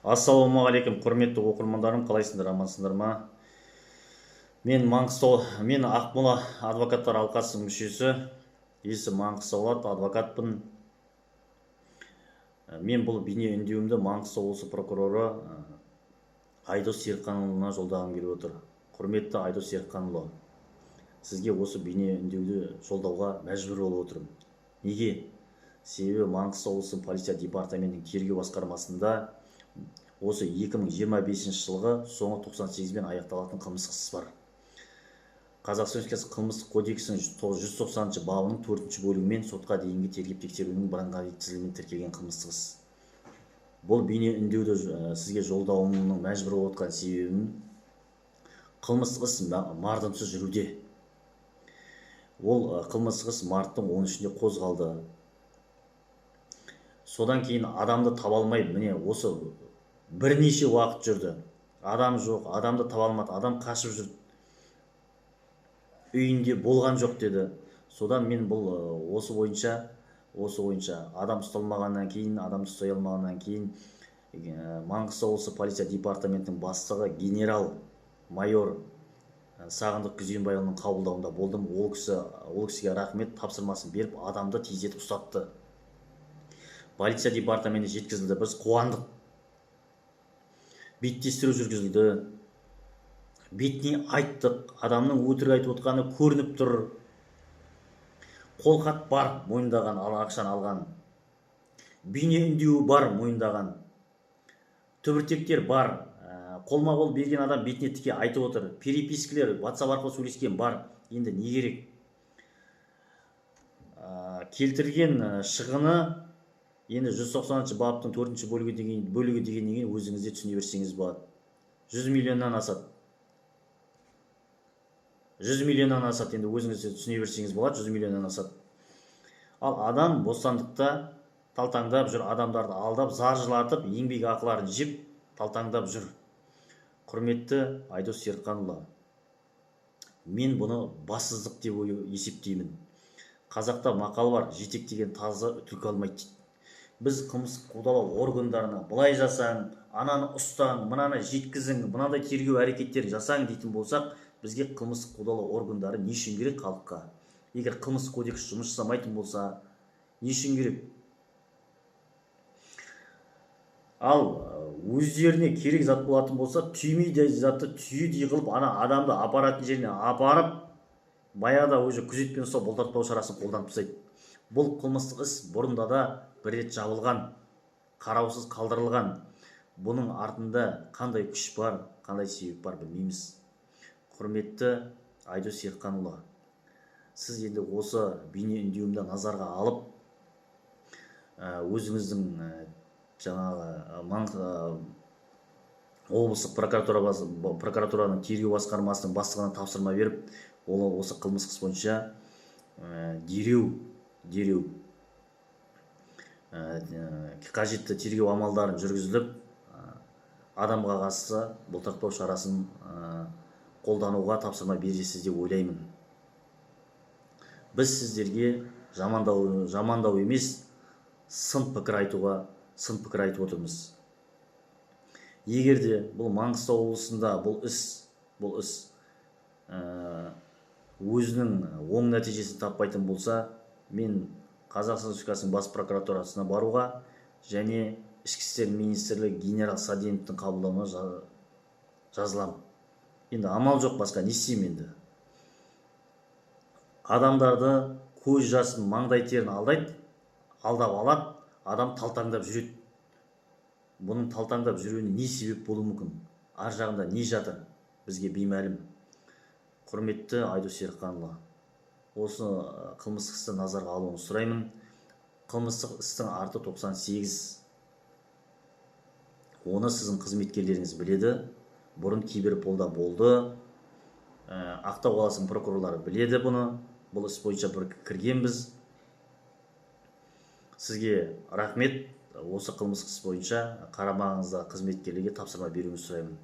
Ассалаумағалейкум, құрметті оқырмандарым, қалайсыңдар, амансыңдар ма? Мен Ақмола адвокаттар алқасының мүшесі, есім Маңғыстаулат адвокатпын. Мен бұл бейне үндеуімді Маңғыстау облысы прокуроры Айдос Серікханұлына жолдағым келіп отыр. Құрметті Айдос Серікханұлы, сізге осы бейне үндеуді жолдауға мәжбүр болып отырмын. Неге? Себебі Маңғыстау облысы полиция департаментінің тергеу басқармасында осы 2025 жылғы соңы 98-мен аяқталатын қылмыстық іс бар. Қазақстан Республикасы қылмыстық кодексінің 190 бабының 4 бөлігімен сотқа дейінгі тергеп-тексерудің бірыңғай тізіліміне тіркелген қылмыстық іс. Бұл бейне үндеуді сізге жолдауымның мәжбүр болып отқан себебім, қылмыстық іс мардымсыз жүруде. Ол қылмыстық іс марттың 13-інде қозғалды. Содан кейін адамды таба алмай, міне осы бірнеше уақыт жүрді. Адам жоқ, адамды таба алмады, адам қашып жүрді. Үйінде болған жоқ деді. Содан мен бұл осы бойынша адам ұсталмағаннан кейін, адамды ұстай алмағаннан кейін Маңғыстау облысы полиция департаментінің бастығы генерал-майор Сағындық Күзембайұлының қабылдауында болдым. Ол кісіге рахмет, тапсырмасын беріп, адамды тездетіп ұстатты. Полиция департаменті жеткізілді, біз қуандық. Беттестіру жүргізілді. Бетіне айттық, адамның өтірік айтып отқаны көрініп тұр. Қолхат бар, мойындаған, ақшаны алған. Бейне үндеуі бар, мойындаған. Түбіртектер бар. Қолма-қол берген адам бетіне тіке айтып отыр. Перепискілер, WhatsApp арқылы сөйлескен бар. Енді не керек? Келтірген шығыны енді 190 баптың 4 бөлігі дегеннен кейін өзіңізде түсіне берсеңіз болады. 100 миллионнан асады. 100 миллионнан асады, енді өзіңізде түсіне берсеңіз болады, 100 миллионнан асады. Ал адам бостандықта талтаңдап жүр, адамдарды алдап, зар жылатып, еңбек ақыларын жеп, талтаңдап жүр. Құрметті Айдос Серікханұлы, мен бұны бассыздық деп есептеймін. Қазақта мақал бар, жетектеген тазы түлкі алмайды дейді. Біз қылмыстық қудалау органдарына былай жасаң, ананы ұстаң, мынаны жеткізің, мынандай тергеу әрекеттерін жасаң дейтін болсақ, бізге қылмыстық қудалау органдары не үшін керек халыққа? Егер қылмыстық кодекс жұмыс жасамайтын болса, не үшін керек? Ал өздеріне керек зат болатын болса, түймейдей затты түйедей қылып, адамды апаратын жеріне апарып, баяғыда өзі күзетпен ұстап бұлтартпау шарасын қолданып тастайды. Бұл қылмыстық іс бұрында да бір рет жабылған, қараусыз қалдырылған. Бұның артында қандай күш бар, қандай себеп бар білмейміз. Құрметті Айдос Серікханұлы, сіз енді осы бейне үндеуімді назарға алып, өзіңіздің облыстық прокуратураның тергеу басқармасының бастығына тапсырма беріп, ол осы қылмыстық іс бойынша дереу қажетті тергеу амалдарын жүргізіліп, адамға қатысты бұлтартпау шарасын қолдануға тапсырма бересіз деп ойлаймын. Біз сіздерге жамандау емес, сын пікір айтып отырмыз. Егерде бұл Маңғыстау облысында бұл іс өзінің оң нәтижесін таппайтын болса, мен Қазақстан Республикасының бас прокуратурасына баруға және Ішкі істер министрлігі генерал Саденовтың қабылдауына жазылам. Енді амал жоқ, басқа не істеймін енді? Адамдарды көз жасын, маңдай терін алдап алады, адам талтаңдап жүреді. Бұның талтаңдап жүруіне не себеп болуы мүмкін? Ар жағында не жатыр? Бізге беймәлім. Құрметті Айдос Серікханұлы, осы қылмыстық істі назарға алуын сұраймын. Қылмыстық істің арты 98. Оны сіздің қызметкерлеріңіз біледі. Бұрын Киберполда болды. Ақтау қаласының прокурорлары біледі бұны. Бұл іс бойынша бір кіргенбіз. Сізге рахмет. Осы қылмыстық іс бойынша қарамағыңызда қызметкерлерге тапсырма беруіңізді сұраймын.